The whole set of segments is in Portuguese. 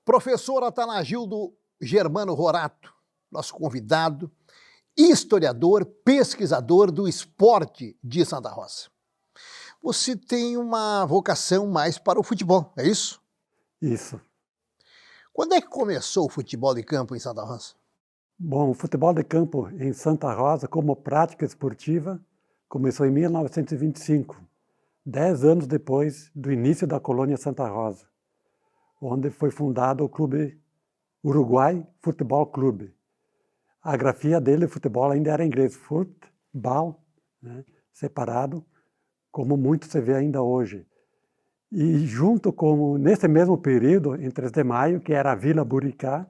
Professor Atanagildo Germano Rorato, nosso convidado, historiador, pesquisador do esporte de Santa Rosa. Você tem uma vocação mais para o futebol, é isso? Isso. Quando é que começou o futebol de campo em Santa Rosa? Bom, o futebol de campo em Santa Rosa, como prática esportiva, começou em 1925, 10 anos depois do início da colônia Santa Rosa, onde foi fundado o Clube Uruguai Futebol Clube. A grafia dele, o futebol, ainda era em inglês, futebol, né, separado, como muito se vê ainda hoje. E junto com, nesse mesmo período, em 3 de maio, que era a Vila Buricá,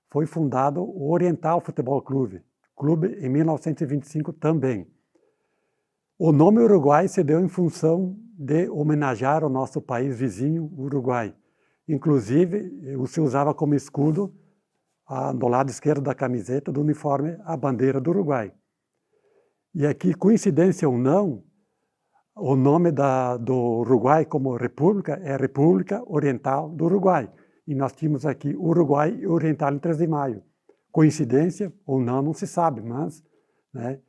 foi fundado o Oriental Futebol Clube, em 1925 também. O nome Uruguai se deu em função de homenagear o nosso país vizinho, Uruguai. Inclusive, se usava como escudo, do lado esquerdo da camiseta, do uniforme, a bandeira do Uruguai. E aqui, coincidência ou não, o nome do Uruguai como república é República Oriental do Uruguai. E nós tínhamos aqui Uruguai e Oriental em 3 de maio. Coincidência ou não se sabe, mas... né,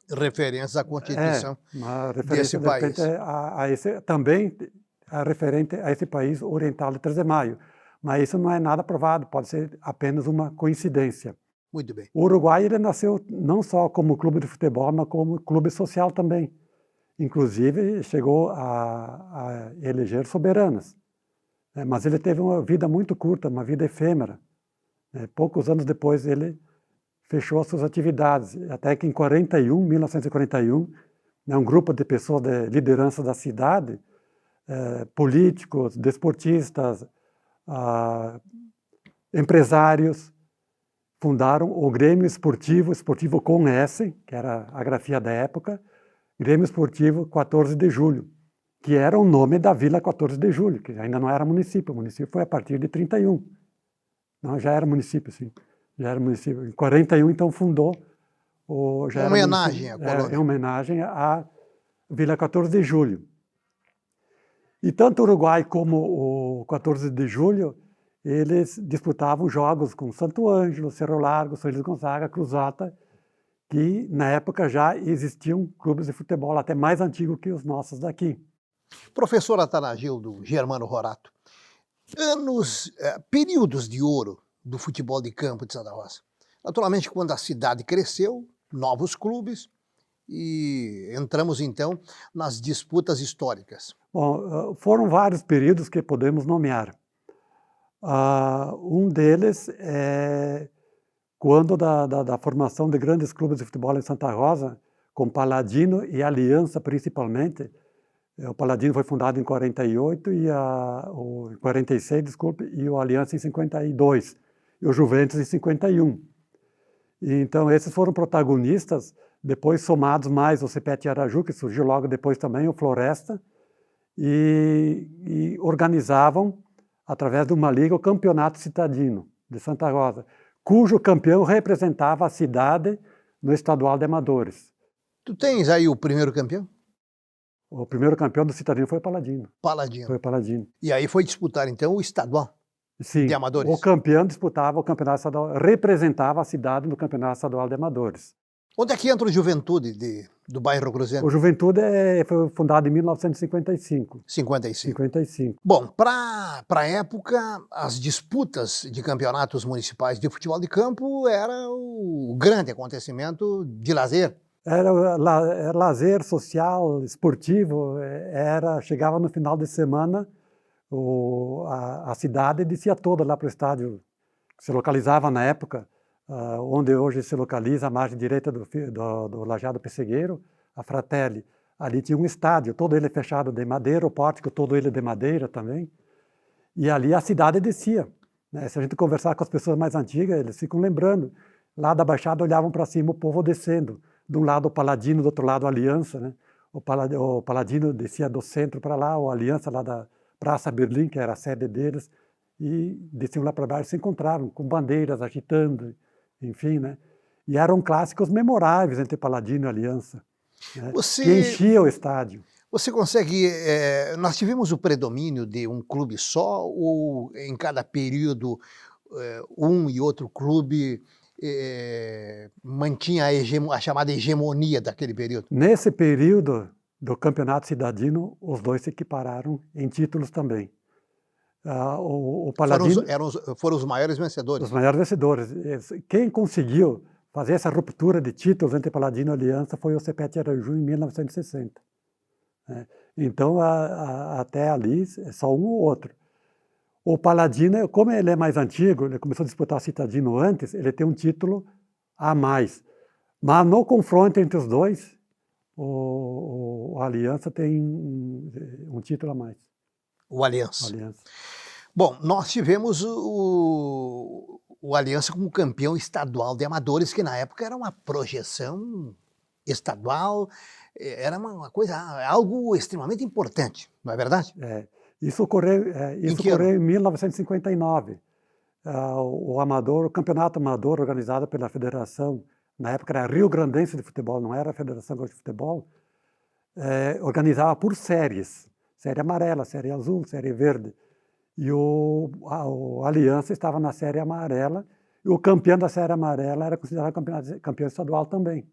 Referências à Constituição uma desse referência país. Também referente a esse país oriental de 3 de maio. Mas isso não é nada provado, pode ser apenas uma coincidência. Muito bem. O Uruguai ele nasceu não só como clube de futebol, mas como clube social também. Inclusive, chegou a eleger soberanas. Mas ele teve uma vida muito curta, uma vida efêmera. Poucos anos depois ele fechou as suas atividades, até que em 1941, um grupo de pessoas de liderança da cidade, políticos, desportistas, empresários, fundaram o Grêmio Esportivo com S, que era a grafia da época, Grêmio Esportivo 14 de Julho, que era o nome da Vila 14 de Julho, que ainda não era município. O município foi a partir de 31. Não, já era município, sim. Já era município. Em 41, então, fundou o... Em homenagem à colônia. Em homenagem à Vila 14 de Julho. E tanto o Uruguai como o 14 de Julho, eles disputavam jogos com Santo Ângelo, Cerro Largo, São Luís Gonzaga, Cruzata, que na época já existiam clubes de futebol até mais antigos que os nossos daqui. Professor Atanagildo Germano Rorato, períodos de ouro do futebol de campo de Santa Rosa. Naturalmente, quando a cidade cresceu, novos clubes, e entramos então nas disputas históricas. Bom, foram vários períodos que podemos nomear. Um deles é quando da formação de grandes clubes de futebol em Santa Rosa, com Paladino e Aliança principalmente. O Paladino foi fundado em 48 e 46, desculpe, e o Aliança em 52, e o Juventus em 51. E, então esses foram protagonistas, depois somados mais o Cipete Araju, que surgiu logo depois também, o Floresta, e organizavam, através de uma liga, o Campeonato Citadino de Santa Rosa, cujo campeão representava a cidade no Estadual de Amadores. Tu tens aí o primeiro campeão? O primeiro campeão do Citadino foi o Paladino. Paladino. Foi o Paladino. E aí foi disputar, então, o estadual. Sim, de Amadores. O campeão disputava o campeonato estadual, representava a cidade no campeonato estadual de Amadores. Onde é que entra o Juventude do bairro Cruzeiro? O Juventude foi fundado em 1955. 55. Bom, para a época, as disputas de campeonatos municipais de futebol de campo era o grande acontecimento de lazer. Era lazer social, esportivo, chegava no final de semana, a cidade descia toda lá para o estádio, que se localizava na época, onde hoje se localiza a margem direita do Lajeado Pessegueiro, a Fratelli. Ali tinha um estádio, todo ele fechado de madeira, o pórtico todo ele de madeira também, e ali a cidade descia. Se a gente conversar com as pessoas mais antigas, eles ficam lembrando, lá da Baixada olhavam para cima o povo descendo, de um lado o Paladino, do outro lado a Aliança, né? O Paladino descia do centro para lá, o Aliança lá da Praça Berlim, que era a sede deles, e desciam lá para baixo, se encontravam com bandeiras agitando, enfim, né? E eram clássicos memoráveis entre Paladino e Aliança, né? Que enchia o estádio. Você consegue... nós tivemos o predomínio de um clube só ou em cada período um e outro clube mantinha a chamada hegemonia daquele período? Nesse período do Campeonato Cidadino, os dois se equipararam em títulos também. O Paladino... Foram os maiores vencedores. Os maiores vencedores. Quem conseguiu fazer essa ruptura de títulos entre Paladino e Aliança foi o CPET Araju em 1960. Então, até ali, é só um ou outro. O Paladino, como ele é mais antigo, ele começou a disputar o Citadino antes, ele tem um título a mais. Mas no confronto entre os dois, o Aliança tem um título a mais. O Aliança. Bom, nós tivemos o Aliança como campeão estadual de amadores, que na época era uma projeção estadual, era uma coisa, algo extremamente importante, não é verdade? Isso ocorreu em 1959. O campeonato amador organizado pela federação, na época era Rio Grandense de Futebol, não era a Federação Gaúcha de Futebol, organizava por séries. Série amarela, série azul, série verde. E o Aliança estava na série amarela, e o campeão da série amarela era considerado campeão estadual também.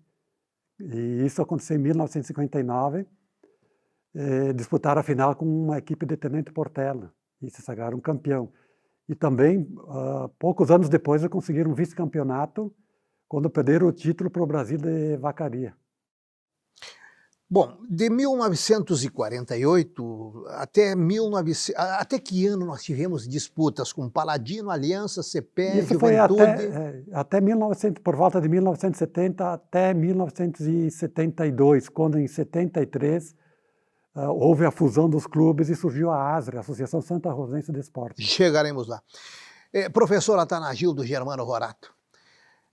E isso aconteceu em 1959, disputaram a final com uma equipe de Tenente Portela, e se sagraram campeão. E também, poucos anos depois, conseguiram um vice-campeonato, quando perderam o título para o Brasil de Vacaria. Bom, de 1948 até que ano nós tivemos disputas com Paladino, Aliança, CPE, Isso Juventude? Foi até 1900, por volta de 1970 até 1972, quando em 73 houve a fusão dos clubes e surgiu a ASRE, Associação Santa Rosense de Esportes. Chegaremos lá. Professor Atanagildo Germano Horato,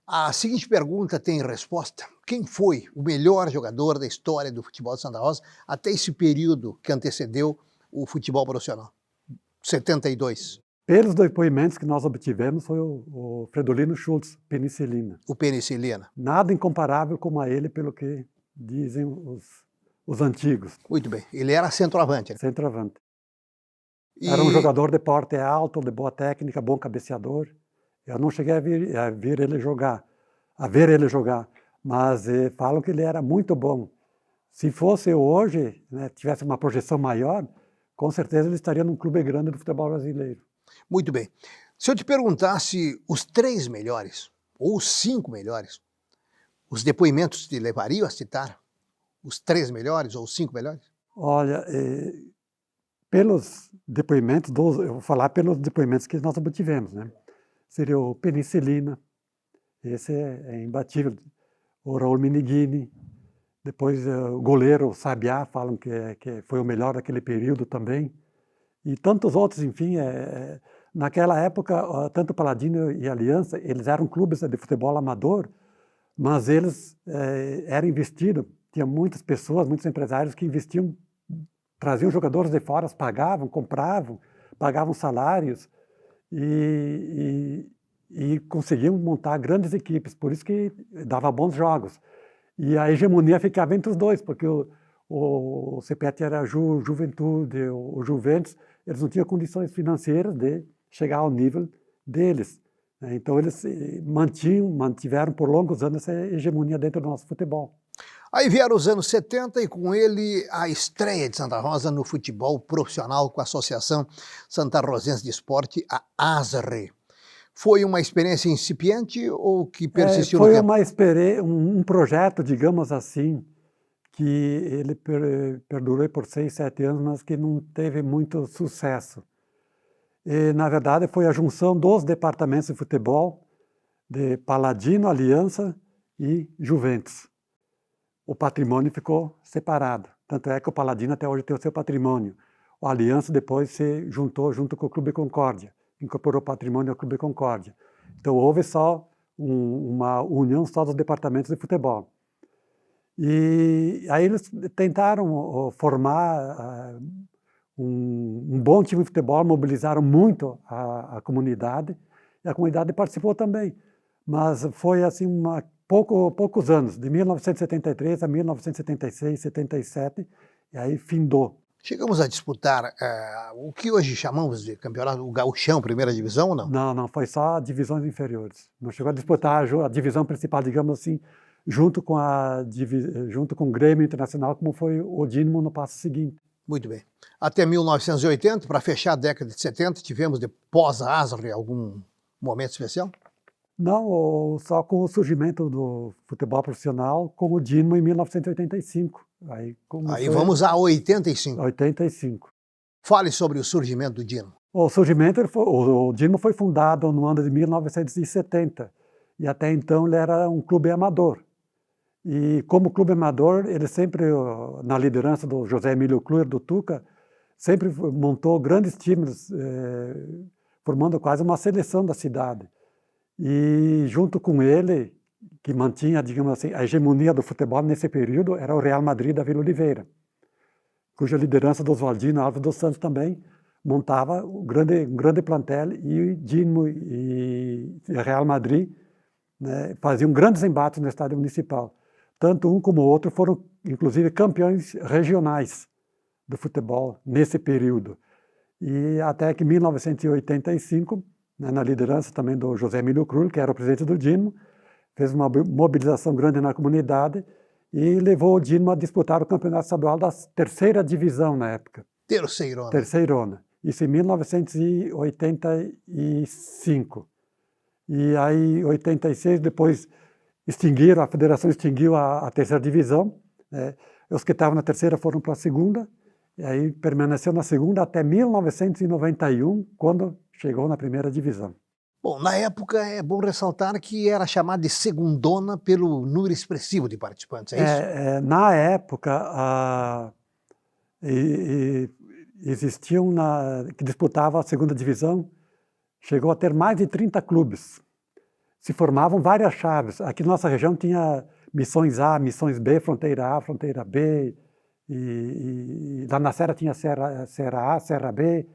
a seguinte pergunta tem resposta. Quem foi o melhor jogador da história do futebol de Santa Rosa até esse período que antecedeu o futebol profissional? 72. Pelos depoimentos que nós obtivemos, foi o Fredolino Schultz, Penicilina. O Penicilina. Nada incomparável como a ele, pelo que dizem os antigos. Muito bem. Ele era centroavante. Centroavante. Era um jogador de porte alto, de boa técnica, bom cabeceador. Eu não cheguei a ver ele jogar, mas falam que ele era muito bom. Se fosse hoje, né, tivesse uma projeção maior, com certeza ele estaria num clube grande do futebol brasileiro. Muito bem. Se eu te perguntasse os 3 melhores, ou os 5 melhores, os depoimentos te levariam a citar os 3 melhores ou os 5 melhores? Olha, pelos depoimentos, eu vou falar pelos depoimentos que nós obtivemos, né? Seria o Penicilina, esse é imbatível, o Raul Miniguini, depois o goleiro o Sabiá, falam que foi o melhor daquele período também, e tantos outros, enfim. Naquela época, tanto Paladino e Aliança, eles eram clubes de futebol amador, mas eles eram investidos, tinha muitas pessoas, muitos empresários que investiam, traziam jogadores de fora, pagavam, compravam, pagavam salários, e conseguiam montar grandes equipes, por isso que dava bons jogos. E a hegemonia ficava entre os dois, porque o CPET era Juventude, o Juventus, eles não tinham condições financeiras de chegar ao nível deles. Então eles mantiveram por longos anos essa hegemonia dentro do nosso futebol. Aí vieram os anos 70 e com ele a estreia de Santa Rosa no futebol profissional com a Associação Santa Rosense de Esporte, a ASRE. Foi uma experiência incipiente ou que persistiu no tempo? Foi um projeto, digamos assim, que ele perdurou por 6, 7 anos, mas que não teve muito sucesso. E, na verdade, foi a junção dos departamentos de futebol de Paladino, Aliança e Juventus. O patrimônio ficou separado. Tanto é que o Paladino até hoje tem o seu patrimônio. O Aliança depois se juntou junto com o Clube Concórdia, incorporou o patrimônio ao Clube Concórdia. Então houve só uma união só dos departamentos de futebol. E aí eles tentaram formar um bom time de futebol, mobilizaram muito a comunidade, e a comunidade participou também. Mas foi assim poucos anos, de 1973 a 1976, 77, e aí findou. Chegamos a disputar o que hoje chamamos de campeonato, o gauchão, primeira divisão ou não? Não, foi só divisões inferiores. Não chegou a disputar a divisão principal, digamos assim, junto com o Grêmio Internacional, como foi o Dínamo no passo seguinte. Muito bem. Até 1980, para fechar a década de 70, tivemos de pós-Asre algum momento especial? Não, só com o surgimento do futebol profissional, com o Dínamo em 1985. Aí vamos a 85. 85. Fale sobre o surgimento do Dínamo. O surgimento, o Dínamo foi fundado no ano de 1970, e até então ele era um clube amador. E como clube amador, ele sempre, na liderança do José Emílio Cluer, do Tuca, sempre montou grandes times, formando quase uma seleção da cidade. E junto com ele, que mantinha, digamos assim, a hegemonia do futebol nesse período, era o Real Madrid da Vila Oliveira, cuja liderança do Oswaldino Alves dos Santos também montava um grande plantel, e Dínamo e Real Madrid, né, faziam grandes embates no estádio municipal. Tanto um como o outro foram, inclusive, campeões regionais do futebol nesse período. E até que em 1985, né, na liderança também do José Emílio Cruz, que era o presidente do Dínamo, fez uma mobilização grande na comunidade e levou o Dínamo a disputar o campeonato estadual da terceira divisão na época. Terceirona. Terceirona. Isso em 1985. E aí, em 86, depois a federação extinguiu a terceira divisão, né? Os que estavam na terceira foram para a segunda, e aí permaneceu na segunda até 1991, quando chegou na primeira divisão. Bom, na época é bom ressaltar que era chamada de segundona pelo número expressivo de participantes, é isso? Na época, existiam, que disputavam a segunda divisão, chegou a ter mais de 30 clubes. Se formavam várias chaves. Aqui na nossa região tinha Missões A, Missões B, Fronteira A, Fronteira B, e lá na Serra tinha Serra A, Serra B,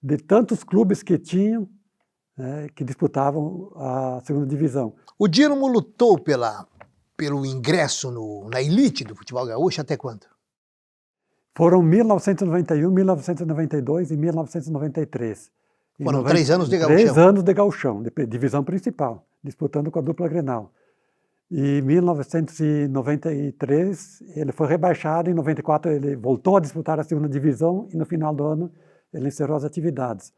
de tantos clubes que tinham, né, que disputavam a segunda divisão. O Dínamo lutou pelo ingresso na elite do futebol gaúcho até quando? Foram 1991, 1992 e 1993. Foram 3 anos de gauchão. 3 anos de gauchão, de divisão principal, disputando com a dupla Grenal. E em 1993 ele foi rebaixado, em 94 ele voltou a disputar a segunda divisão e no final do ano ele encerrou as atividades.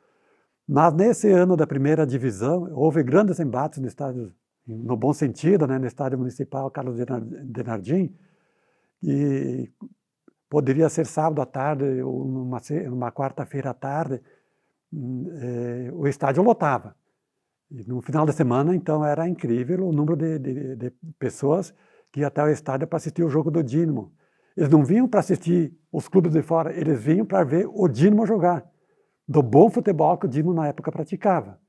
Mas nesse ano da primeira divisão houve grandes embates no estádio, no bom sentido, né, no estádio municipal Carlos Denardim, e poderia ser sábado à tarde ou numa quarta-feira à tarde, o estádio lotava. E no final de semana, então, era incrível o número de pessoas que iam até o estádio para assistir o jogo do Dínamo. Eles não vinham para assistir os clubes de fora, eles vinham para ver o Dínamo jogar, do bom futebol que o Dínamo na época praticava.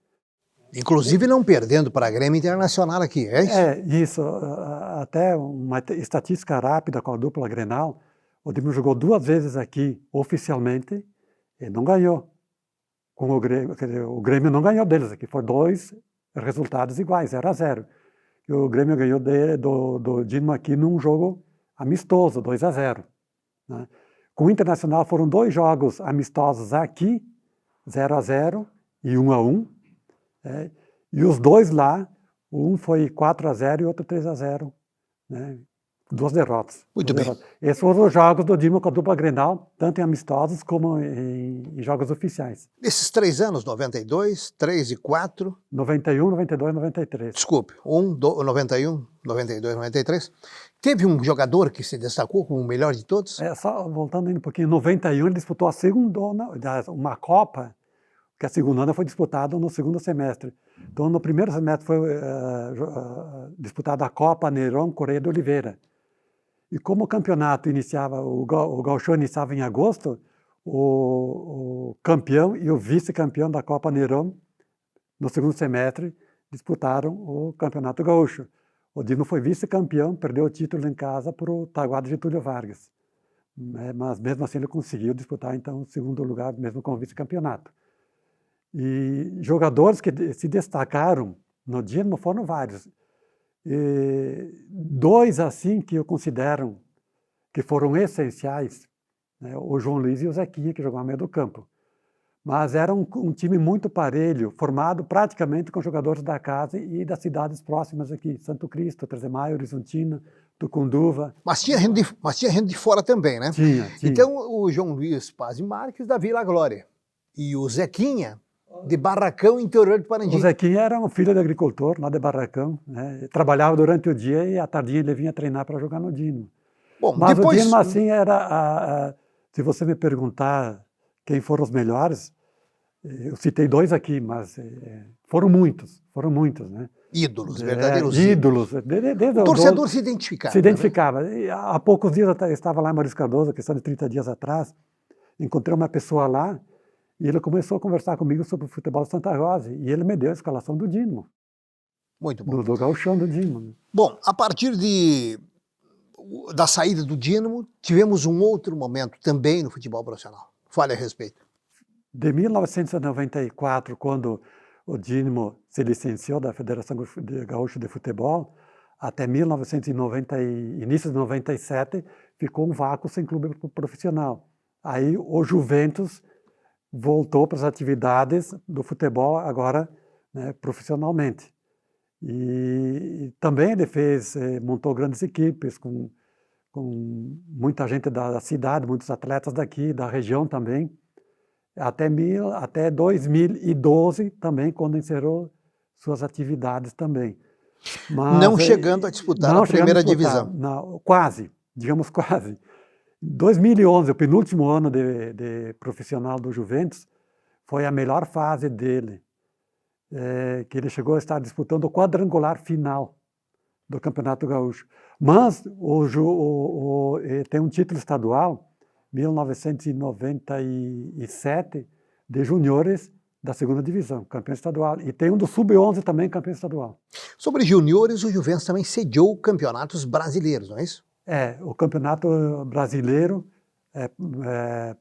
Inclusive não perdendo para a Grêmio Internacional aqui, é isso? Isso. Até uma estatística rápida com a dupla Grenal, o Dínamo jogou 2 vezes aqui oficialmente e não ganhou. Com o Grêmio não ganhou deles aqui, foram 2 resultados iguais, 0-0. E o Grêmio ganhou do Dínamo aqui num jogo amistoso, 2-0. Né? Com o Internacional foram 2 jogos amistosos aqui, 0-0 e 1-1. E os 2 lá, um foi 4-0 e outro 3-0. Né? 2 derrotas. Muito bem. Esses foram os jogos do Dínamo com a dupla Grenal, tanto em amistosos como em jogos oficiais. Nesses 3 anos, 92, 3 e 4... 91, 92, 93. Desculpe, 91, 92, 93. Teve um jogador que se destacou como o melhor de todos? Só voltando um pouquinho, em 91 ele disputou a segundona, uma Copa, que a segundona foi disputada no segundo semestre. Então, no primeiro semestre foi disputada a Copa Neirão Correia de Oliveira. E como o campeonato iniciava, o gauchão iniciava em agosto, o campeão e o vice-campeão da Copa Neirão, no segundo semestre, disputaram o Campeonato Gaúcho. O Dínamo foi vice-campeão, perdeu o título em casa para o Taguado Getúlio Vargas. Mas mesmo assim ele conseguiu disputar então o segundo lugar, mesmo com o vice-campeonato. E jogadores que se destacaram no Dínamo foram vários. 2 assim que eu considero que foram essenciais né? O João Luiz e o Zequinha, que jogavam no meio do campo. Mas era um time muito parelho, formado praticamente com jogadores da casa e das cidades próximas aqui, Santo Cristo, Treze de Maio, Horizontina, Tucunduva. Mas tinha gente de fora também, né? Tinha. Então, o João Luiz Paz e Marques, da Vila Glória. E o Zequinha, de Barracão, interior de Parandim. O Zequinha era um filho de agricultor, lá de Barracão, né? Trabalhava durante o dia e à tardinha ele vinha treinar para jogar no Dínamo. Bom, Mas depois... o Dínamo, assim, era... se você me perguntar quem foram os melhores, eu citei 2 aqui, mas foram muitos, né? Ídolos, verdadeiros ídolos. O torcedor se identificava. Se identificava. Né? Há poucos dias eu estava lá em Maurício Cardoso, questão de 30 dias atrás, encontrei uma pessoa lá e ele começou a conversar comigo sobre o futebol de Santa Rosa e ele me deu a escalação do Dínamo. Muito bom. Do gauchão do Dínamo. Bom, a partir da saída do Dínamo, tivemos um outro momento também no futebol profissional. Fale a respeito. De 1994, quando o Dínamo se licenciou da Federação Gaúcha de Futebol, até 1990 início de 97, ficou um vácuo sem clube profissional. Aí o Juventus voltou para as atividades do futebol agora, né, profissionalmente. E também ele montou grandes equipes com muita gente da cidade, muitos atletas daqui, da região também. Até 2012 também, quando encerrou suas atividades também. Mas, não chegando a disputar a primeira divisão. Não, quase, digamos quase. 2011, o penúltimo ano de profissional do Juventus, foi a melhor fase dele, que ele chegou a estar disputando o quadrangular final do Campeonato Gaúcho. Mas tem um título estadual, 1997, de juniores da segunda divisão, campeão estadual. E tem um do Sub-11 também, campeão estadual. Sobre juniores, o Juventus também sediou campeonatos brasileiros, não é isso? O campeonato brasileiro é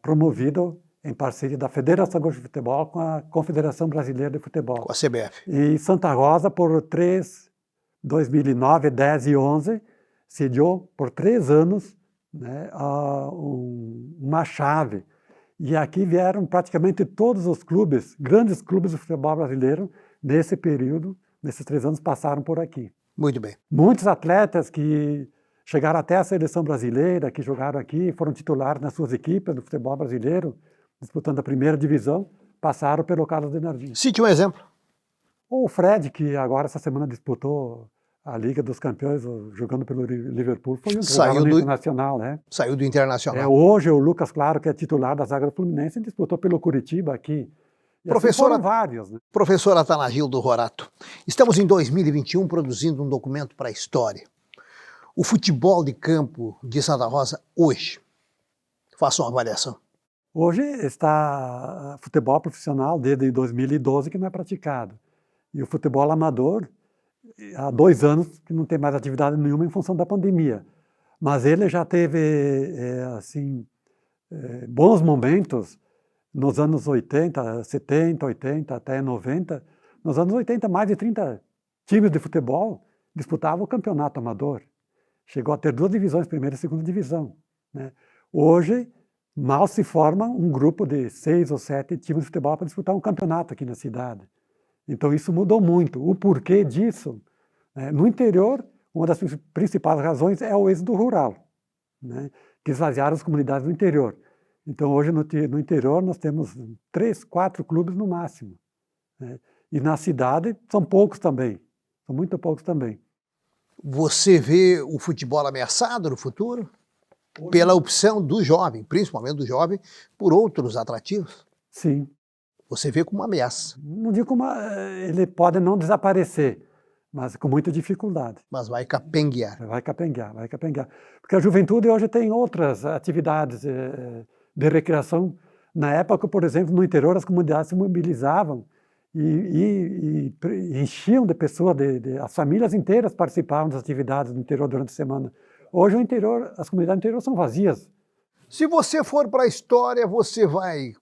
promovido em parceria da Federação Gaúcha de Futebol com a Confederação Brasileira de Futebol. Com a CBF. E Santa Rosa, por 2009, 10 e 11, sediou por 3 anos, né, uma chave. E aqui vieram praticamente todos os clubes, grandes clubes do futebol brasileiro, nesse período, nesses 3 anos, passaram por aqui. Muito bem. Muitos atletas que chegaram até a seleção brasileira, que jogaram aqui, foram titulares nas suas equipes do futebol brasileiro, disputando a primeira divisão, passaram pelo Carlos Denardim. Cite um exemplo. O Fred, que agora essa semana disputou a Liga dos Campeões, jogando pelo Liverpool, foi um jogador do Internacional, né? Saiu do Internacional. Hoje o Lucas Claro, que é titular da zaga do Fluminense, disputou pelo Curitiba aqui. Professor, assim vários, né? Professor Atanagildo Rorato, estamos em 2021 produzindo um documento para a história. O futebol de campo de Santa Rosa hoje, faça uma avaliação. Hoje está futebol profissional desde 2012 que não é praticado. E o futebol amador, há 2 anos que não tem mais atividade nenhuma em função da pandemia. Mas ele já teve, bons momentos nos anos 80, 70, 80, até 90. Nos anos 80, mais de 30 times de futebol disputavam o campeonato amador. Chegou a ter 2 divisões, primeira e segunda divisão, né? Hoje, mal se forma um grupo de 6 ou 7 times de futebol para disputar um campeonato aqui na cidade. Então isso mudou muito. O porquê disso? No interior, uma das principais razões é o êxodo rural, né, que esvaziaram as comunidades do interior. Então hoje no interior nós temos 3, 4 clubes no máximo, né? E na cidade são poucos também, são muito poucos também. Você vê o futebol ameaçado no futuro? Pela opção do jovem, principalmente do jovem, por outros atrativos? Sim. Você vê como uma ameaça. Não digo como ele pode não desaparecer, mas com muita dificuldade. Mas vai capenguear. Vai capenguear. Porque a juventude hoje tem outras atividades de recreação. Na época, por exemplo, no interior, as comunidades se mobilizavam e enchiam de pessoas, as famílias inteiras participavam das atividades no interior durante a semana. Hoje o interior, as comunidades do interior são vazias. Se você for para a história, você vai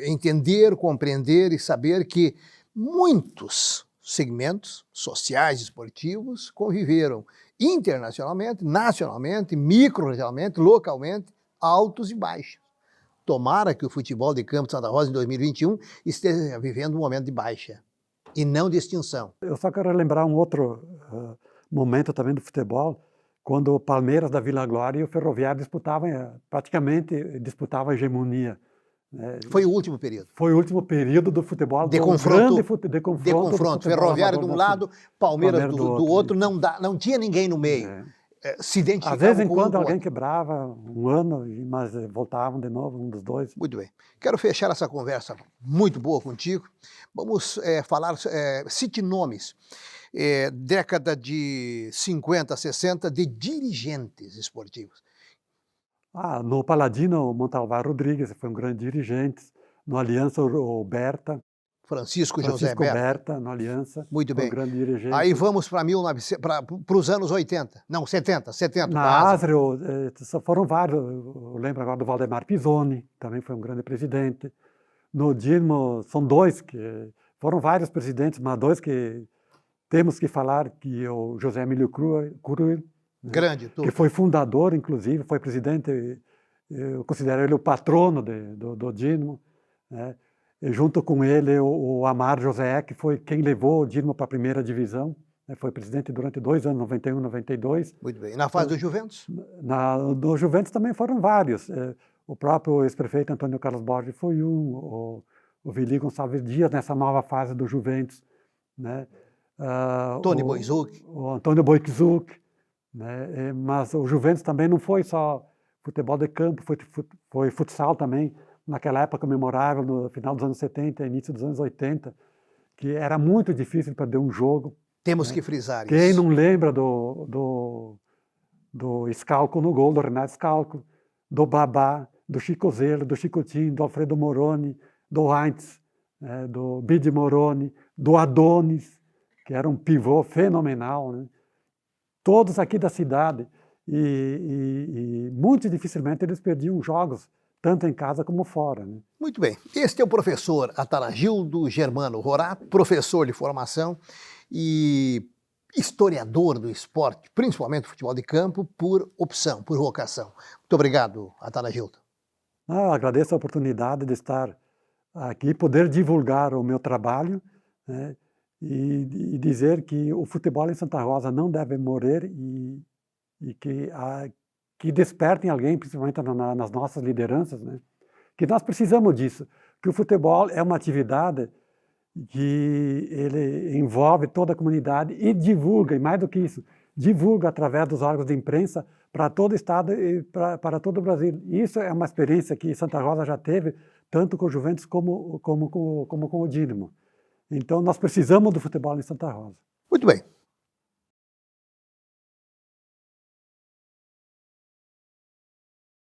entender, compreender e saber que muitos segmentos sociais e esportivos conviveram internacionalmente, nacionalmente, micro-regionalmente, localmente, altos e baixos. Tomara que o futebol de campo de Santa Rosa em 2021 esteja vivendo um momento de baixa e não de extinção. Eu só quero lembrar um outro momento também do futebol, quando o Palmeiras da Vila Glória e o Ferroviário praticamente disputavam a hegemonia. Foi o último período. Foi o último período do futebol, De do confronto, grande confronto. de confronto. Ferroviário de um lado, Palmeiras do outro, não tinha ninguém no meio. Se identificavam. Às vezes em com quando um alguém quebrava um ano, mas voltavam de novo, um dos dois. Muito bem. Quero fechar essa conversa muito boa contigo. Vamos falar, cite nomes, década de 50, 60, de dirigentes esportivos. No Paladino, o Montalvar Rodrigues foi um grande dirigente. No Aliança, o Berta. Francisco José Berta, no Aliança. Muito bem. Um grande dirigente. Aí vamos para os anos 80. Não, 70. Na Asrio, foram vários. Eu lembro agora do Valdemar Pisoni, também foi um grande presidente. No Dinamo, são dois que... Foram vários presidentes, mas dois que temos que falar, que o José Emílio Curuir, grande, que foi fundador, inclusive, foi presidente, eu considero ele o patrono do Dinamo, né? E junto com ele o Amar José, que foi quem levou o Dinamo para a primeira divisão, né? Foi presidente durante 2 anos, 91, 92. Muito bem. E na fase do Juventus? Do Juventus também foram vários. O próprio ex-prefeito Antônio Carlos Borges foi um, o Vili Gonçalves Dias nessa nova fase do Juventus, né? Tony Boizuc. O Antônio Boizuc, né? Mas o Juventus também não foi só futebol de campo, foi futsal também, naquela época memorável, no final dos anos 70, início dos anos 80, que era muito difícil perder um jogo. Temos que frisar Quem isso. não lembra do Scalco no gol, do Renato Scalco, do Babá, do Chico Zelo, do Chicotinho, do Alfredo Moroni, do Heinz, do Bidi Moroni, do Adonis, que era um pivô fenomenal, né? Todos aqui da cidade, e muito dificilmente eles perdiam jogos, tanto em casa como fora, né? Muito bem. Este é o professor Atanagildo Germano Horato, professor de formação e historiador do esporte, principalmente do futebol de campo, por opção, por vocação. Muito obrigado, Atanagildo. Agradeço a oportunidade de estar aqui, poder divulgar o meu trabalho, né? E dizer que o futebol em Santa Rosa não deve morrer e que despertem alguém, principalmente nas nossas lideranças, né? Que nós precisamos disso, que o futebol é uma atividade que ele envolve toda a comunidade e divulga, e mais do que isso, divulga através dos órgãos de imprensa para todo o estado e para todo o Brasil. Isso é uma experiência que Santa Rosa já teve, tanto com o Juventus como com o Dinamo. Então, nós precisamos do futebol em Santa Rosa. Muito bem.